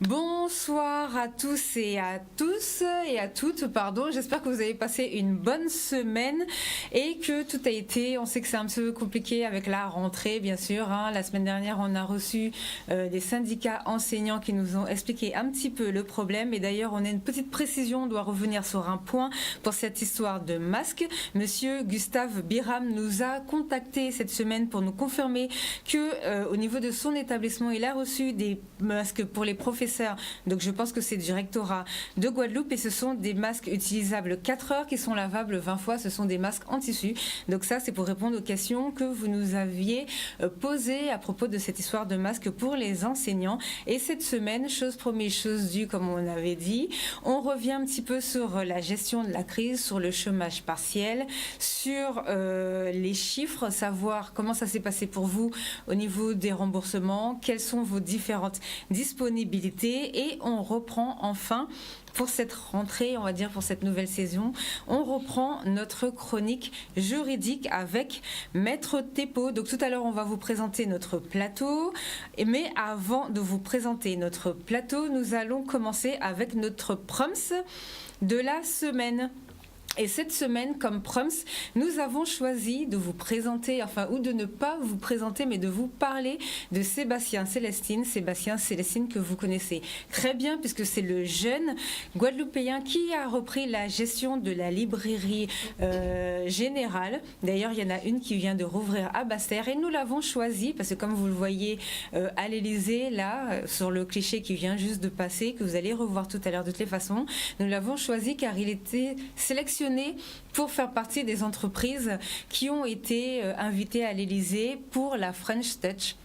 Bonsoir à tous et à toutes, pardon. J'espère que vous avez passé une bonne semaine et que tout a été, on sait que c'est un peu compliqué avec la rentrée, bien sûr. La semaine dernière, on a reçu des syndicats enseignants qui nous ont expliqué un petit peu le problème. Et d'ailleurs, on a une petite précision, on doit revenir sur un point pour cette histoire de masque. Monsieur Gustave Biram nous a contacté cette semaine pour nous confirmer que au niveau de son établissement, il a reçu des masques pour les professeurs. Donc je pense que c'est du rectorat de Guadeloupe et ce sont des masques utilisables 4 heures qui sont lavables 20 fois. Ce sont des masques en tissu. Donc ça, c'est pour répondre aux questions que vous nous aviez posées à propos de cette histoire de masques pour les enseignants. Et cette semaine, chose promise, chose due, comme on avait dit, on revient un petit peu sur la gestion de la crise, sur le chômage partiel, sur les chiffres, savoir comment ça s'est passé pour vous au niveau des remboursements, quelles sont vos différentes disponibilités. Et on reprend enfin, pour cette rentrée, on va dire pour cette nouvelle saison, on reprend notre chronique juridique avec Maître Thépo. Donc tout à l'heure, on va vous présenter notre plateau. Mais avant de vous présenter notre plateau, nous allons commencer avec notre proms de la semaine. Et cette semaine, comme proms, nous avons choisi de vous présenter, ou de ne pas vous présenter, mais de vous parler de Sébastien Célestine que vous connaissez très bien, puisque c'est le jeune Guadeloupéen qui a repris la gestion de la librairie générale. D'ailleurs, il y en a une qui vient de rouvrir à Basse-Terre, et nous l'avons choisi, parce que comme vous le voyez à l'Élysée, là, sur le cliché qui vient juste de passer, que vous allez revoir tout à l'heure de toutes les façons, nous l'avons choisi car il était sélectionné pour faire partie des entreprises qui ont été invitées à l'Élysée pour la French Touch.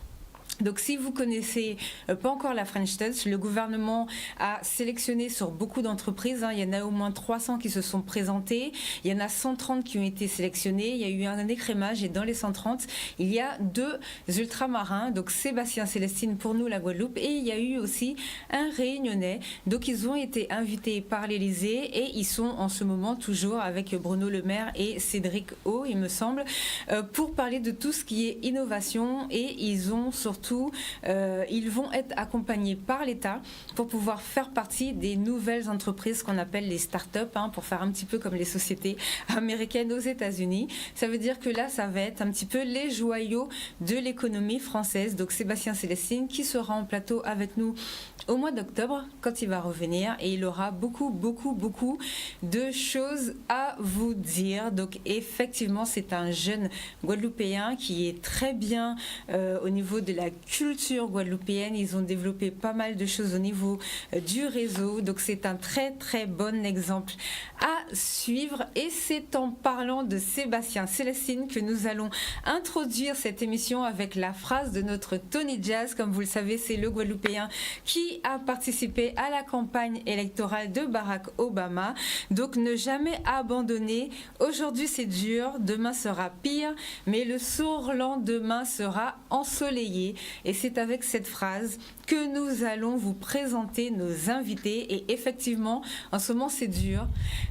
Donc si vous connaissez pas encore la French Touch, le gouvernement a sélectionné sur beaucoup d'entreprises, il y en a au moins 300 qui se sont présentées, il y en a 130 qui ont été sélectionnés, il y a eu un écrémage et dans les 130, il y a 2 ultramarins, donc Sébastien Célestine pour nous la Guadeloupe, et il y a eu aussi un Réunionnais. Donc ils ont été invités par l'Élysée et ils sont en ce moment toujours avec Bruno Le Maire et Cédric O, il me semble, pour parler de tout ce qui est innovation, et ils ont surtout ils vont être accompagnés par l'État pour pouvoir faire partie des nouvelles entreprises qu'on appelle les start-up, pour faire un petit peu comme les sociétés américaines aux États-Unis. Ça veut dire que là, ça va être un petit peu les joyaux de l'économie française. Donc Sébastien Célestine qui sera en plateau avec nous au mois d'octobre quand il va revenir, et il aura beaucoup de choses à vous dire. Donc effectivement, c'est un jeune Guadeloupéen qui est très bien au niveau de la culture guadeloupéenne. Ils ont développé pas mal de choses au niveau du réseau, donc c'est un très bon exemple à suivre. Et c'est en parlant de Sébastien Célestine que nous allons introduire cette émission avec la phrase de notre Tony Jazz. Comme vous le savez, c'est le Guadeloupéen qui a participé à la campagne électorale de Barack Obama. Donc ne jamais abandonner. Aujourd'hui c'est dur, demain sera pire, mais le surlendemain sera ensoleillé. Et c'est avec cette phrase que nous allons vous présenter nos invités. Et effectivement, en ce moment c'est dur,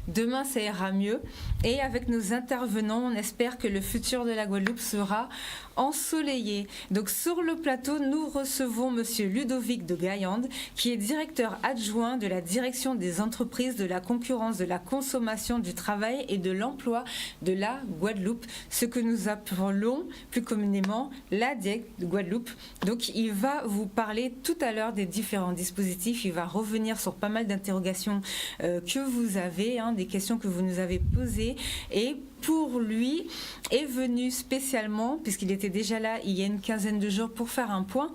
demain ça ira mieux. Et avec nos intervenants, on espère que le futur de la Guadeloupe sera ensoleillé. Donc sur le plateau, nous recevons Monsieur Ludovic de Gaillande, qui est directeur adjoint de la direction des entreprises, de la concurrence, de la consommation, du travail et de l'emploi de la Guadeloupe, ce que nous appelons plus communément la DIEC de Guadeloupe. Donc il va vous parler tout à l'heure des différents dispositifs, il va revenir sur pas mal d'interrogations que vous avez, des questions que vous nous avez posées, et pour lui est venu spécialement, puisqu'il était déjà là il y a une quinzaine de jours pour faire un point,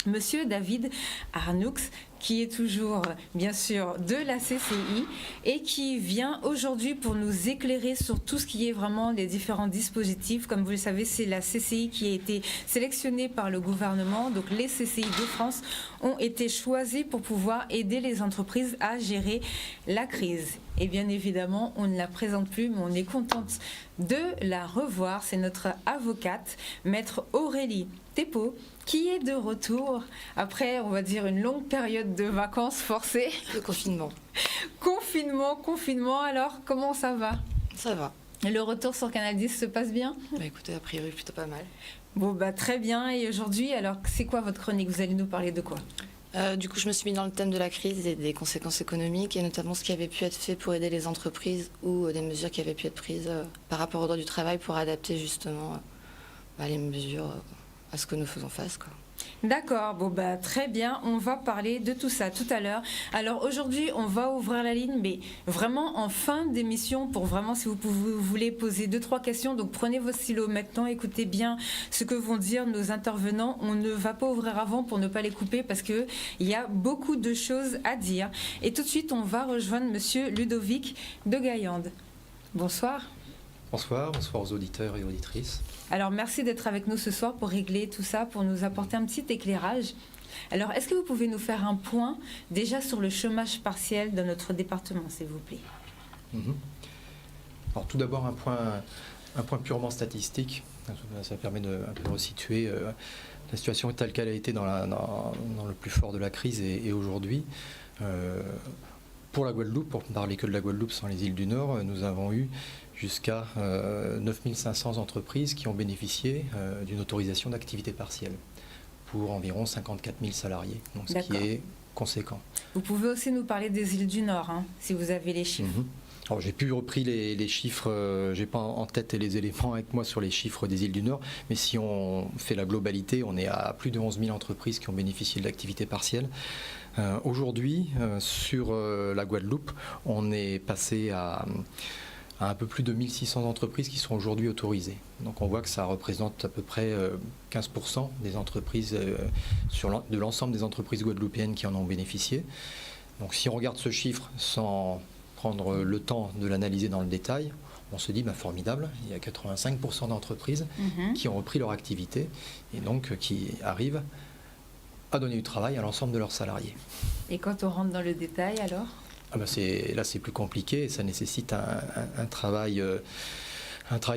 Monsieur David Arnoux, qui est toujours, bien sûr, de la CCI et qui vient aujourd'hui pour nous éclairer sur tout ce qui est vraiment les différents dispositifs. Comme vous le savez, c'est la CCI qui a été sélectionnée par le gouvernement. Donc, les CCI de France ont été choisis pour pouvoir aider les entreprises à gérer la crise. Et bien évidemment, on ne la présente plus, mais on est contente de la revoir. C'est notre avocate, Maître Aurélie Thépo, qui est de retour après, on va dire, une longue période de vacances forcées. Le confinement. Confinement. Alors, comment ça va ? Ça va. Le retour sur Canal 10 se passe bien ? Écoutez, a priori, plutôt pas mal. Bon, très bien. Et aujourd'hui, alors, c'est quoi votre chronique ? Vous allez nous parler de quoi ? Du coup, je me suis mis dans le thème de la crise et des conséquences économiques, et notamment ce qui avait pu être fait pour aider les entreprises ou des mesures qui avaient pu être prises par rapport au droit du travail pour adapter justement les mesures à ce que nous faisons face, quoi. D'accord, bon bah très bien, on va parler de tout ça tout à l'heure. Alors aujourd'hui, on va ouvrir la ligne, mais vraiment en fin d'émission, pour vraiment, si vous voulez poser 2-3 questions, donc prenez vos stylos maintenant, écoutez bien ce que vont dire nos intervenants. On ne va pas ouvrir avant pour ne pas les couper parce qu'il y a beaucoup de choses à dire. Et tout de suite, on va rejoindre Monsieur Ludovic de Gaillande. Bonsoir. Bonsoir aux auditeurs et auditrices. Alors merci d'être avec nous ce soir pour régler tout ça, pour nous apporter un petit éclairage. Alors est-ce que vous pouvez nous faire un point déjà sur le chômage partiel dans notre département, s'il vous plaît? Alors tout d'abord un point purement statistique, ça permet de un peu resituer la situation telle qu'elle a été dans le plus fort de la crise et aujourd'hui. Pour la Guadeloupe, pour ne parler que de la Guadeloupe sans les îles du Nord, nous avons eu jusqu'à 9500 entreprises qui ont bénéficié d'une autorisation d'activité partielle pour environ 54 000 salariés, donc ce qui est conséquent. Vous pouvez aussi nous parler des îles du Nord, si vous avez les chiffres. Alors, j'ai pu repris les chiffres, j'ai pas en tête les éléments avec moi sur les chiffres des îles du Nord, mais si on fait la globalité, on est à plus de 11 000 entreprises qui ont bénéficié de l'activité partielle. Aujourd'hui, sur la Guadeloupe, on est passé à un peu plus de 1600 entreprises qui sont aujourd'hui autorisées. Donc on voit que ça représente à peu près 15% des entreprises, de l'ensemble des entreprises guadeloupéennes qui en ont bénéficié. Donc si on regarde ce chiffre sans prendre le temps de l'analyser dans le détail, on se dit formidable, il y a 85% d'entreprises qui ont repris leur activité et donc qui arrivent à donner du travail à l'ensemble de leurs salariés. Et quand on rentre dans le détail alors ? Là c'est plus compliqué et ça nécessite un travail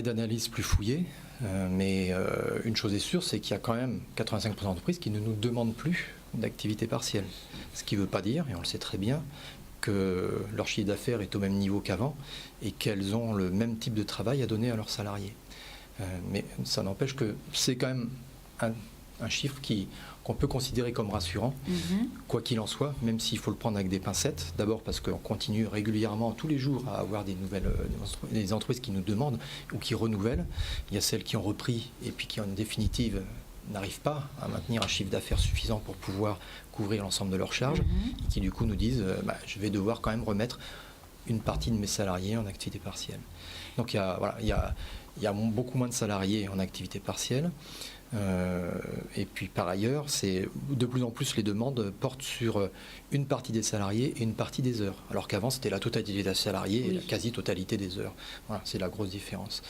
d'analyse plus fouillé. Mais une chose est sûre, c'est qu'il y a quand même 85% d'entreprises qui ne nous demandent plus d'activité partielle. Ce qui ne veut pas dire, et on le sait très bien, que leur chiffre d'affaires est au même niveau qu'avant et qu'elles ont le même type de travail à donner à leurs salariés. Mais ça n'empêche que c'est quand même un chiffre qu'on peut considérer comme rassurant, quoi qu'il en soit, même s'il faut le prendre avec des pincettes. D'abord parce qu'on continue régulièrement, tous les jours, à avoir des entreprises qui nous demandent ou qui renouvellent. Il y a celles qui ont repris et puis qui, en définitive, n'arrivent pas à maintenir un chiffre d'affaires suffisant pour pouvoir couvrir l'ensemble de leurs charges, et qui du coup nous disent je vais devoir quand même remettre une partie de mes salariés en activité partielle. Donc il y a beaucoup moins de salariés en activité partielle. Et puis par ailleurs, de plus en plus les demandes portent sur une partie des salariés et une partie des heures, alors qu'avant c'était la totalité des salariés et la quasi-totalité des heures. Voilà, c'est la grosse différence.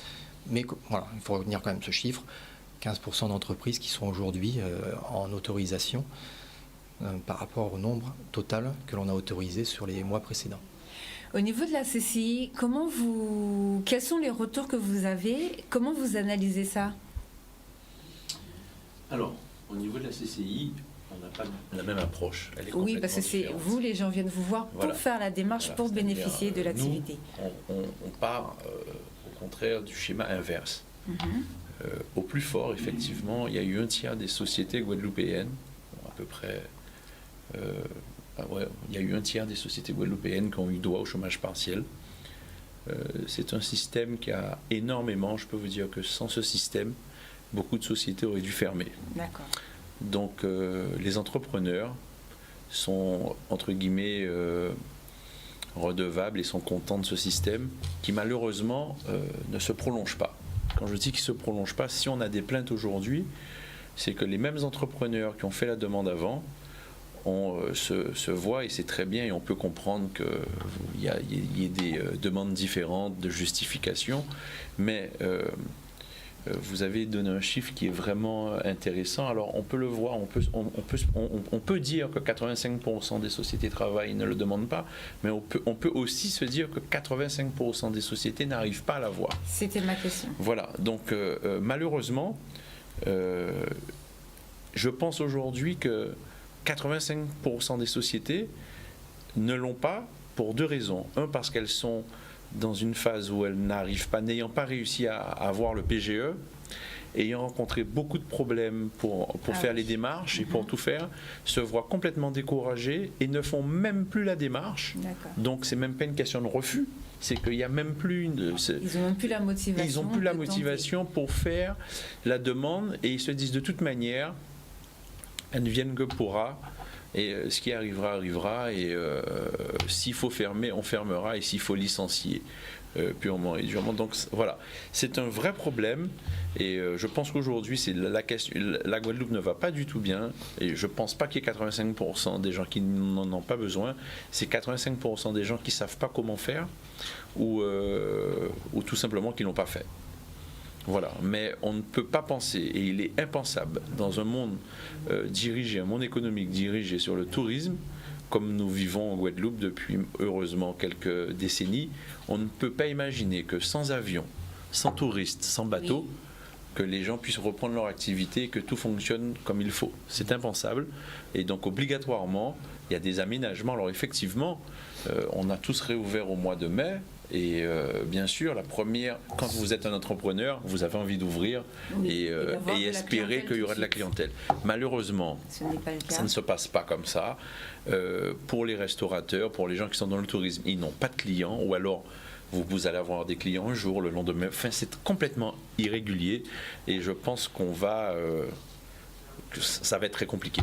Mais voilà, il faut retenir quand même ce chiffre, 15% d'entreprises qui sont aujourd'hui en autorisation par rapport au nombre total que l'on a autorisé sur les mois précédents. Au niveau de la CCI, quels sont les retours que vous avez? Comment vous analysez ça? Alors, au niveau de la CCI, on n'a pas la même approche. Elle est oui, parce que c'est différente. vous, les gens viennent vous voir pour faire la démarche, pour bénéficier de l'activité. On part au contraire du schéma inverse. Au plus fort, effectivement, il y a eu un tiers des sociétés guadeloupéennes, à peu près. Il y a eu un tiers des sociétés guadeloupéennes qui ont eu droit au chômage partiel. C'est un système qui a énormément, je peux vous dire que sans ce système, beaucoup de sociétés auraient dû fermer. D'accord. Donc les entrepreneurs sont, entre guillemets, redevables et sont contents de ce système qui malheureusement ne se prolonge pas. Quand je dis qu'il ne se prolonge pas, si on a des plaintes aujourd'hui, c'est que les mêmes entrepreneurs qui ont fait la demande avant se voient, et c'est très bien, et on peut comprendre qu'il y ait des demandes différentes de justification, mais vous avez donné un chiffre qui est vraiment intéressant. Alors on peut le voir, on peut dire que 85% des sociétés de travail ne le demandent pas, mais on peut aussi se dire que 85% des sociétés n'arrivent pas à l'avoir. C'était ma question. Voilà, donc malheureusement, je pense aujourd'hui que 85% des sociétés ne l'ont pas pour deux raisons. Un, parce qu'elles sont dans une phase où elles n'arrivent pas, n'ayant pas réussi à avoir le PGE, ayant rencontré beaucoup de problèmes pour faire les démarches et pour tout faire, se voient complètement découragés et ne font même plus la démarche. Donc c'est même pas une question de refus, c'est qu'il n'y a même plus ils n'ont même plus la motivation. Ils n'ont plus la motivation pour faire la demande et ils se disent de toute manière, elle ne vienne que pourra. Et ce qui arrivera, arrivera. Et s'il faut fermer, on fermera. Et s'il faut licencier, purement et durement. Donc voilà, c'est un vrai problème. Et je pense qu'aujourd'hui, la Guadeloupe ne va pas du tout bien. Et je ne pense pas qu'il y ait 85% des gens qui n'en ont pas besoin. C'est 85% des gens qui ne savent pas comment faire ou tout simplement qui ne l'ont pas fait. Voilà, mais on ne peut pas penser, et il est impensable, dans un monde dirigé, un monde économique dirigé sur le tourisme, comme nous vivons en Guadeloupe depuis heureusement quelques décennies, on ne peut pas imaginer que sans avion, sans touristes, sans bateau, que les gens puissent reprendre leur activité et que tout fonctionne comme il faut. C'est impensable, et donc obligatoirement, il y a des aménagements. Alors effectivement, on a tous réouvert au mois de mai. Et bien sûr, la première, quand vous êtes un entrepreneur, vous avez envie d'ouvrir et espérer qu'il y aura de la clientèle. Malheureusement, ça ne se passe pas comme ça. Pour les restaurateurs, pour les gens qui sont dans le tourisme, ils n'ont pas de clients, ou alors vous allez avoir des clients un jour, le lendemain. Enfin, c'est complètement irrégulier et je pense que ça va être très compliqué.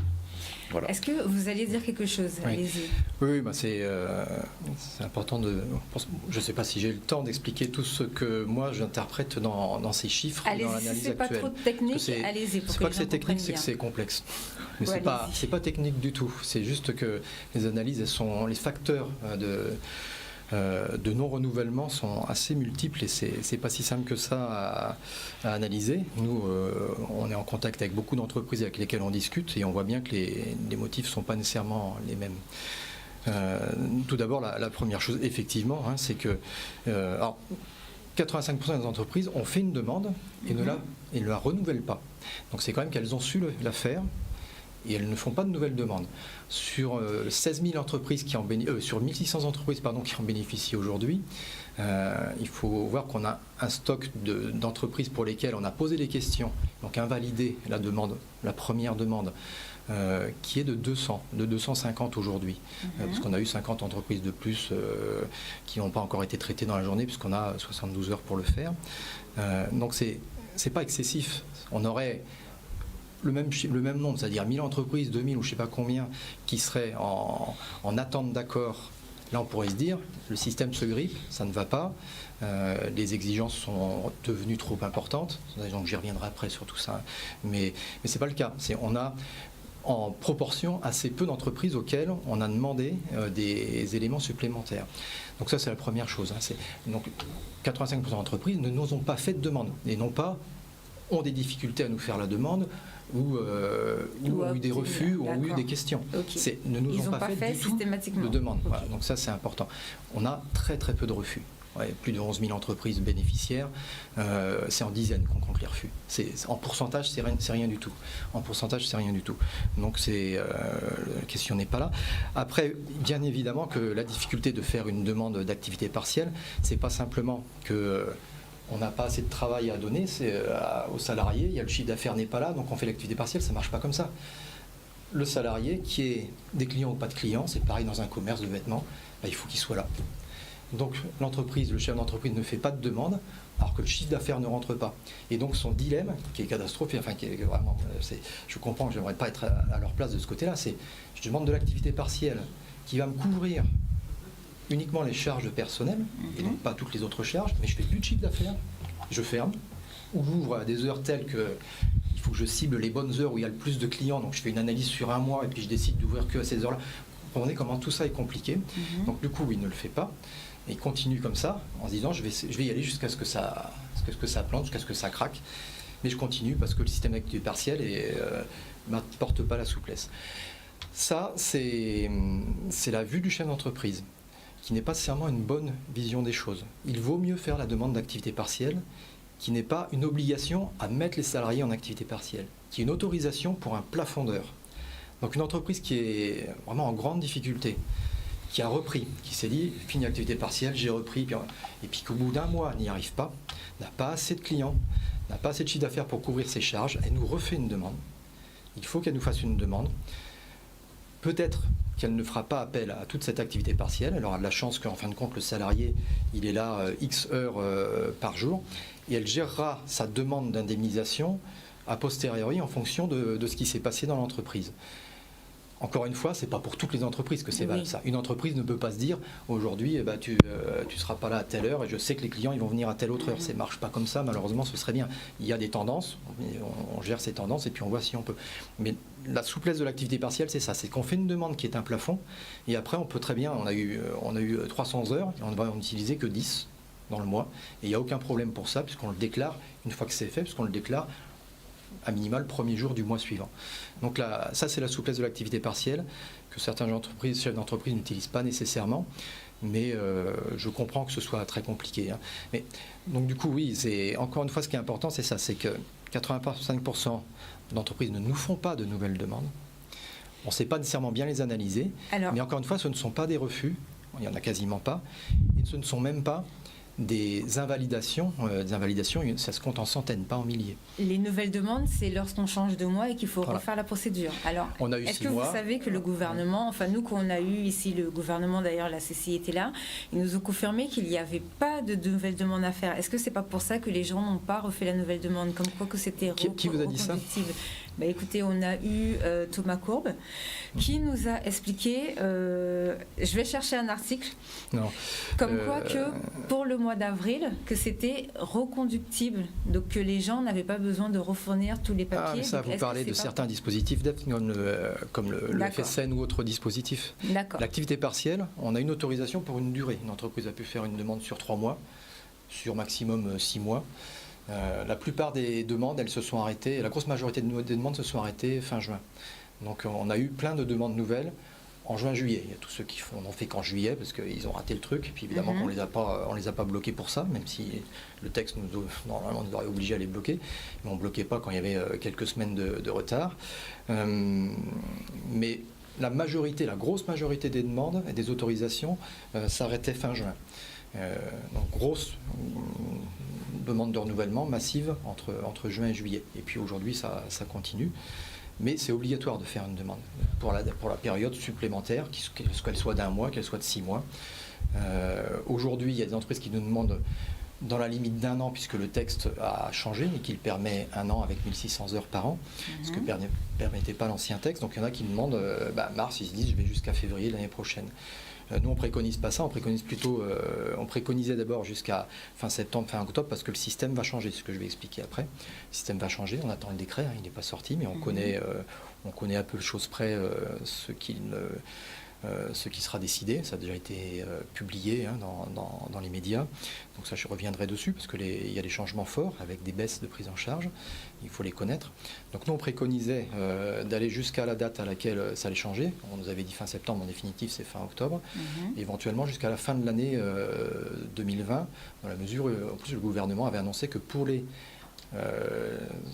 Voilà. Est-ce que vous alliez dire quelque chose? Allez-y. Oui, c'est important de... Je ne sais pas si j'ai le temps d'expliquer tout ce que moi j'interprète dans ces chiffres, dans l'analyse si c'est actuelle. Pas trop technique, allez-y. C'est pas que c'est technique, c'est que c'est complexe. Mais c'est pas technique du tout. C'est juste que les analyses, les facteurs de non-renouvellement sont assez multiples et c'est pas si simple que ça à analyser. Nous, on est en contact avec beaucoup d'entreprises avec lesquelles on discute et on voit bien que les motifs ne sont pas nécessairement les mêmes. Tout d'abord, la première chose, effectivement, c'est que 85% des entreprises ont fait une demande et ne la renouvellent pas. Donc c'est quand même qu'elles ont su la faire. Et elles ne font pas de nouvelles demandes. Sur 16 000 entreprises sur 1600 entreprises qui en bénéficient aujourd'hui, il faut voir qu'on a un stock d'entreprises pour lesquelles on a posé des questions, donc invalidé la première demande, qui est de 250 aujourd'hui. Parce qu'on a eu 50 entreprises de plus qui n'ont pas encore été traitées dans la journée, puisqu'on a 72 heures pour le faire. Donc c'est pas excessif. On aurait le même nombre, c'est-à-dire 1000 entreprises, 2000 ou je ne sais pas combien, qui seraient en attente d'accord. Là, on pourrait se dire, le système se grippe, ça ne va pas, les exigences sont devenues trop importantes, donc j'y reviendrai après sur tout ça, mais ce n'est pas le cas. On a en proportion assez peu d'entreprises auxquelles on a demandé des éléments supplémentaires. Donc ça, c'est la première chose. Donc 85% d'entreprises ne nous ont pas fait de demande, et non pas ont des difficultés à nous faire la demande, ou ont eu des refus, ou ont eu des questions. Ne nous ont pas fait du tout de demande. Voilà, donc ça, c'est important. On a très très peu de refus. Plus de 11 000 entreprises bénéficiaires, c'est en dizaines qu'on compte les refus. En pourcentage, c'est rien du tout. En pourcentage, c'est rien du tout. Donc la question n'est pas là. Après, bien évidemment que la difficulté de faire une demande d'activité partielle, c'est pas simplement que on n'a pas assez de travail à donner aux salariés, il y a le chiffre d'affaires n'est pas là, donc on fait l'activité partielle, ça ne marche pas comme ça. Le salarié, qui est des clients ou pas de clients, c'est pareil dans un commerce de vêtements, il faut qu'il soit là. Donc le chef d'entreprise ne fait pas de demande, alors que le chiffre d'affaires ne rentre pas. Et donc son dilemme, qui est catastrophique, qui est vraiment, je comprends que je n'aimerais pas être à leur place de ce côté-là, c'est je demande de l'activité partielle qui va me couvrir uniquement les charges personnelles, et donc pas toutes les autres charges, mais je fais plus de chiffre d'affaires, je ferme, ou j'ouvre à des heures telles que il faut que je cible les bonnes heures où il y a le plus de clients, donc je fais une analyse sur un mois et puis je décide d'ouvrir que à ces heures-là. Vous comprenez comment tout ça est compliqué. Donc du coup, il ne le fait pas, et il continue comme ça, en se disant je vais y aller jusqu'à ce que ça plante, jusqu'à ce que ça craque, mais je continue parce que le système d'activité partielle ne m'apporte pas la souplesse. Ça, c'est la vue du chef d'entreprise, qui n'est pas nécessairement une bonne vision des choses. Il vaut mieux faire la demande d'activité partielle, qui n'est pas une obligation à mettre les salariés en activité partielle, qui est une autorisation pour un plafond d'heures. Donc une entreprise qui est vraiment en grande difficulté, qui a repris, qui s'est dit, fini l'activité partielle, j'ai repris, et puis qu'au bout d'un mois n'y arrive pas, n'a pas assez de clients, n'a pas assez de chiffre d'affaires pour couvrir ses charges, elle nous refait une demande. Il faut qu'elle nous fasse une demande. Peut-être qu'elle ne fera pas appel à toute cette activité partielle. Elle aura de la chance qu'en fin de compte, le salarié, il est là X heures par jour, et elle gérera sa demande d'indemnisation a posteriori en fonction de ce qui s'est passé dans l'entreprise. Encore une fois, ce n'est pas pour toutes les entreprises que c'est valable ça. Une entreprise ne peut pas se dire aujourd'hui tu ne seras pas là à telle heure et je sais que les clients ils vont venir à telle autre heure. Ça ne marche pas comme ça, malheureusement ce serait bien. Il y a des tendances, on gère ces tendances et puis on voit si on peut. Mais la souplesse de l'activité partielle, c'est ça, c'est qu'on fait une demande qui est un plafond et après on peut très bien, on a eu 300 heures et on ne va en utiliser que 10 dans le mois et il n'y a aucun problème pour ça puisqu'on le déclare une fois que c'est fait, puisqu'on le déclare à minima le premier jour du mois suivant. Donc là, ça c'est la souplesse de l'activité partielle que certains chefs d'entreprise n'utilisent pas nécessairement, mais je comprends que ce soit très compliqué. Hein. Mais, donc du coup, oui, c'est, encore une fois, ce qui est important, c'est ça, c'est que 85% d'entreprises ne nous font pas de nouvelles demandes. On ne sait pas nécessairement bien les analyser, mais encore une fois, ce ne sont pas des refus, il n'y en a quasiment pas, et ce ne sont même pas des invalidations, ça se compte en centaines, pas en milliers. Les nouvelles demandes, c'est lorsqu'on change de mois et qu'il faut refaire la procédure. Alors, est-ce que vous savez que le gouvernement, enfin nous qu'on a eu ici, le gouvernement d'ailleurs, la CCI était là, ils nous ont confirmé qu'il n'y avait pas de nouvelles demandes à faire. Est-ce que c'est pas pour ça que les gens n'ont pas refait la nouvelle demande, comme quoi que c'était Qui vous a dit ça ? Écoutez, on a eu Thomas Courbe qui nous a expliqué, je vais chercher un article, comme quoi que pour le mois d'avril, que c'était reconductible, donc que les gens n'avaient pas besoin de refournir tous les papiers. Mais ça, vous parlez de certains dispositifs d'aide, comme le FSN ou autres dispositifs. L'activité partielle, on a une autorisation pour une durée. Une entreprise a pu faire une demande sur 3 mois, sur maximum 6 mois. La plupart des demandes, elles se sont arrêtées, la grosse majorité des demandes se sont arrêtées fin juin. Donc on a eu plein de demandes nouvelles en juin-juillet. Il y a tous ceux qui n'ont fait qu'en juillet parce qu'ils ont raté le truc. Et puis évidemment on les a pas bloqués pour ça, même si le texte normalement nous aurait obligé à les bloquer. Mais on ne bloquait pas quand il y avait quelques semaines de retard. Mais la grosse majorité des demandes et des autorisations s'arrêtaient fin juin. Donc grosse demande de renouvellement massive entre juin et juillet. Et puis aujourd'hui ça continue. Mais c'est obligatoire de faire une demande pour la période supplémentaire, qu'elle soit d'1 mois, qu'elle soit de 6 mois. Aujourd'hui, il y a des entreprises qui nous demandent dans la limite d'1 an, puisque le texte a changé et qu'il permet 1 an avec 1600 heures par an, ce que ne permettait pas l'ancien texte. Donc il y en a qui demandent, mars, ils se disent je vais jusqu'à février l'année prochaine. Nous, on préconise pas ça, on préconise plutôt, on préconisait d'abord jusqu'à fin septembre, fin octobre, parce que le système va changer, c'est ce que je vais expliquer après. Le système va changer, on attend le décret, il n'est pas sorti, mais on connaît à peu de choses près ce qui sera décidé. Ça a déjà été publié dans les médias. Donc ça, je reviendrai dessus parce qu'il y a des changements forts avec des baisses de prise en charge. Il faut les connaître. Donc nous, on préconisait d'aller jusqu'à la date à laquelle ça allait changer. On nous avait dit fin septembre, en définitive, c'est fin octobre. Éventuellement jusqu'à la fin de l'année 2020, dans la mesure où en plus, le gouvernement avait annoncé que pour les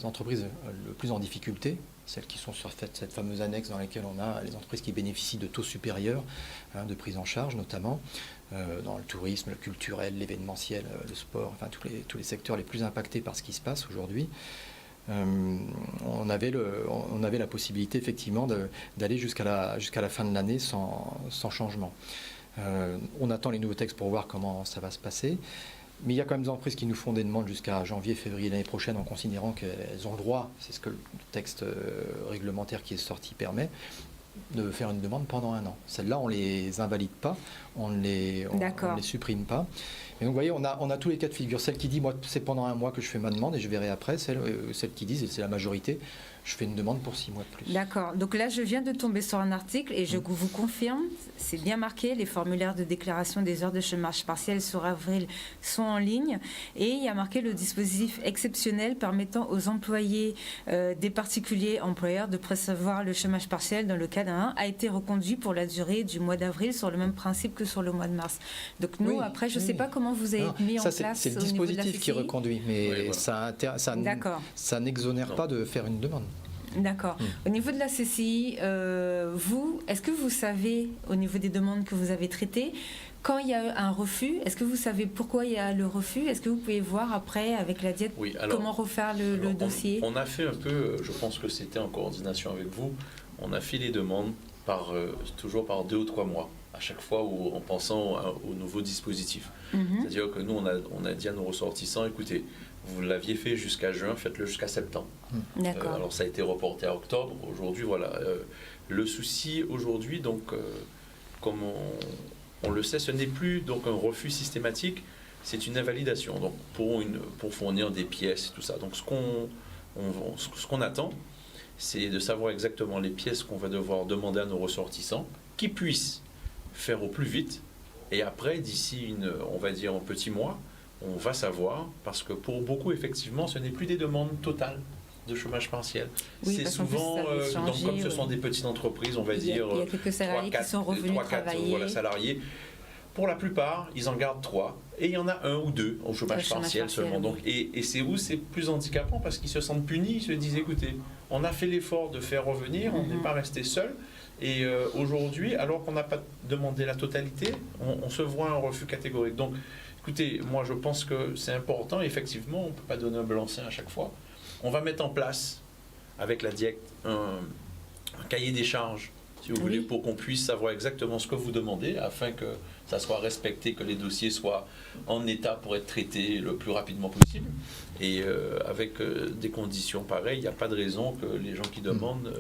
entreprises le plus en difficulté, celles qui sont sur cette fameuse annexe dans laquelle on a les entreprises qui bénéficient de taux supérieurs de prise en charge, notamment dans le tourisme, le culturel, l'événementiel, le sport, enfin tous les secteurs les plus impactés par ce qui se passe aujourd'hui. On avait la possibilité effectivement d'aller jusqu'à la fin de l'année sans changement. On attend les nouveaux textes pour voir comment ça va se passer. Mais il y a quand même des entreprises qui nous font des demandes jusqu'à janvier, février l'année prochaine en considérant qu'elles ont le droit, c'est ce que le texte réglementaire qui est sorti permet, de faire une demande pendant 1 an. Celles-là, on ne les invalide pas, on ne les supprime pas. Et donc, vous voyez, on a tous les cas de figure. Celle qui dit, moi, c'est pendant 1 mois que je fais ma demande et je verrai après. Celle qui disent, et c'est la majorité, je fais une demande pour 6 mois de plus. D'accord. Donc là, je viens de tomber sur un article et je vous confirme, c'est bien marqué, les formulaires de déclaration des heures de chômage partiel sur avril sont en ligne et il y a marqué le dispositif exceptionnel permettant aux employés des particuliers employeurs de percevoir le chômage partiel dans le cas d'un a été reconduit pour la durée du mois d'avril sur le même principe que sur le mois de mars. Donc nous, après, je ne sais pas comment vous avez mis en place. C'est le dispositif qui est reconduit, mais ça n'exonère pas de faire une demande. D'accord. Au niveau de la CCI, est-ce que vous savez, au niveau des demandes que vous avez traitées, quand il y a un refus, est-ce que vous savez pourquoi il y a le refus? Est-ce que vous pouvez voir après avec la diète comment refaire le dossier? On a fait un peu, je pense que c'était en coordination avec vous, on a fait les demandes toujours par 2 ou 3 mois, à chaque fois en pensant au nouveau dispositif. C'est-à-dire que nous, on a dit à nos ressortissants, écoutez, vous l'aviez fait jusqu'à juin, faites-le jusqu'à septembre. D'accord. Alors ça a été reporté à octobre. Aujourd'hui, voilà. Le souci aujourd'hui, donc, comme on le sait, ce n'est plus donc un refus systématique, c'est une invalidation. Donc pour fournir des pièces et tout ça. Donc ce qu'on attend, c'est de savoir exactement les pièces qu'on va devoir demander à nos ressortissants, qui puissent faire au plus vite. Et après, d'ici on va dire un petit mois, on va savoir, parce que pour beaucoup, effectivement, ce n'est plus des demandes totales de chômage partiel. Oui, c'est souvent, donc, comme ce sont des petites entreprises, on va dire... Il y a quelques salariés qui sont revenus travailler. Salariés. Pour la plupart, ils en gardent 3. Et il y en a 1 ou 2 au chômage partiel seulement. Donc, et c'est où c'est plus handicapant, parce qu'ils se sentent punis, ils se disent, écoutez, on a fait l'effort de faire revenir, on n'est pas resté seul. Et aujourd'hui, alors qu'on n'a pas demandé la totalité, on se voit un refus catégorique. Donc, écoutez, moi je pense que c'est important, effectivement, on ne peut pas donner un blanc-seing à chaque fois. On va mettre en place, avec la DIEC, un cahier des charges, si vous voulez, pour qu'on puisse savoir exactement ce que vous demandez, afin que ça soit respecté, que les dossiers soient en état pour être traités le plus rapidement possible. Et avec des conditions pareilles, il n'y a pas de raison que les gens qui demandent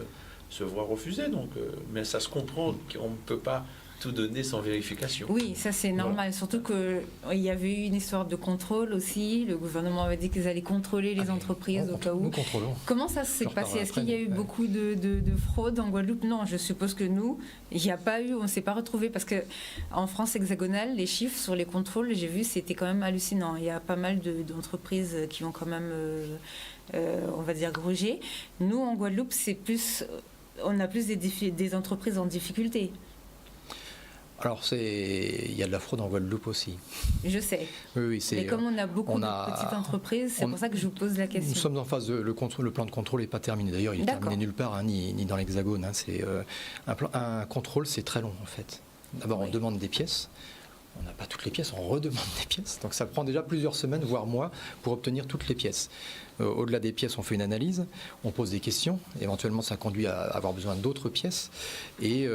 se voient refuser. Donc, mais ça se comprend qu'on ne peut pas tout donner sans vérification. Oui, ça c'est normal, surtout qu'il y avait eu une histoire de contrôle aussi, le gouvernement avait dit qu'ils allaient contrôler les entreprises au cas où. Nous contrôlons. Comment ça s'est passé? Est-ce qu'il y a eu beaucoup de fraude en Guadeloupe? Non, je suppose que nous, il n'y a pas eu, on ne s'est pas retrouvé, parce qu'en France hexagonale, les chiffres sur les contrôles, j'ai vu, c'était quand même hallucinant. Il y a pas mal d'entreprises qui ont quand même, on va dire, grugé. Nous, en Guadeloupe, on a plus des entreprises en difficulté. Alors, il y a de la fraude en Guadeloupe aussi. Je sais. Oui, mais comme on a beaucoup de petites entreprises, c'est pour ça que je vous pose la question. Nous sommes en phase le plan de contrôle n'est pas terminé. D'ailleurs, il n'est terminé nulle part, ni dans l'Hexagone. Un contrôle, c'est très long, en fait. D'abord, on demande des pièces. On n'a pas toutes les pièces, on redemande des pièces. Donc ça prend déjà plusieurs semaines, voire mois, pour obtenir toutes les pièces. Au-delà des pièces, on fait une analyse, on pose des questions. Éventuellement, ça conduit à avoir besoin d'autres pièces. Et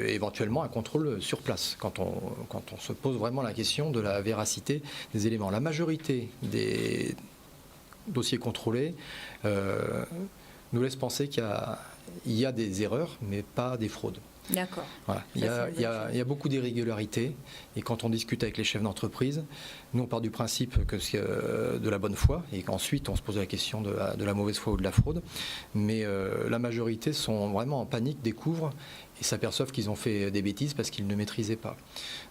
éventuellement, un contrôle sur place, quand on se pose vraiment la question de la véracité des éléments. La majorité des dossiers contrôlés nous laisse penser qu'il y a des erreurs, mais pas des fraudes. D'accord. Voilà. Il y a beaucoup d'irrégularités, et quand on discute avec les chefs d'entreprise, nous on part du principe que c'est de la bonne foi, et ensuite on se pose la question de la mauvaise foi ou de la fraude, mais la majorité sont vraiment en panique, découvrent et s'aperçoivent qu'ils ont fait des bêtises parce qu'ils ne maîtrisaient pas.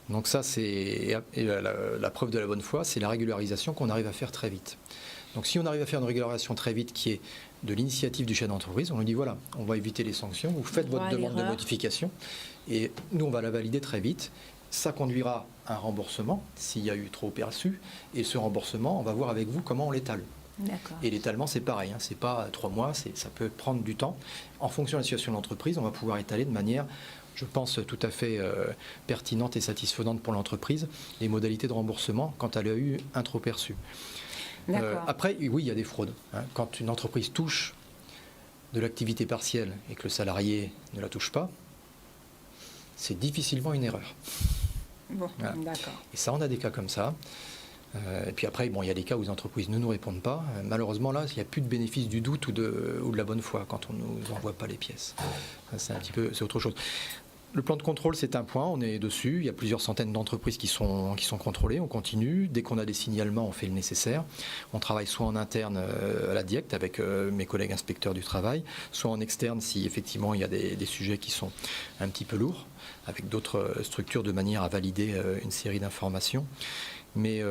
Donc ça, c'est la preuve de la bonne foi, c'est la régularisation qu'on arrive à faire très vite. Donc si on arrive à faire une régularisation très vite qui est de l'initiative du chef d'entreprise, on lui dit voilà, on va éviter les sanctions, vous faites votre demande de modification et nous on va la valider très vite. Ça conduira à un remboursement s'il y a eu trop perçu, et ce remboursement, on va voir avec vous comment on l'étale. D'accord. Et l'étalement, c'est pareil, c'est pas 3 mois, ça peut prendre du temps. En fonction de la situation de l'entreprise, on va pouvoir étaler de manière, je pense, tout à fait pertinente et satisfaisante pour l'entreprise les modalités de remboursement quand elle a eu un trop perçu. Après, oui, il y a des fraudes. Quand une entreprise touche de l'activité partielle et que le salarié ne la touche pas, c'est difficilement une erreur. Bon, d'accord. Et ça, on a des cas comme ça. Et puis après, il y a des cas où les entreprises ne nous répondent pas. Malheureusement, là, il n'y a plus de bénéfice du doute ou de la bonne foi quand on ne nous envoie pas les pièces. C'est autre chose. Le plan de contrôle, c'est un point, on est dessus. Il y a plusieurs centaines d'entreprises qui sont contrôlées, on continue. Dès qu'on a des signalements, on fait le nécessaire. On travaille soit en interne à la DIECT avec mes collègues inspecteurs du travail, soit en externe si effectivement il y a des sujets qui sont un petit peu lourds, avec d'autres structures de manière à valider une série d'informations. Mais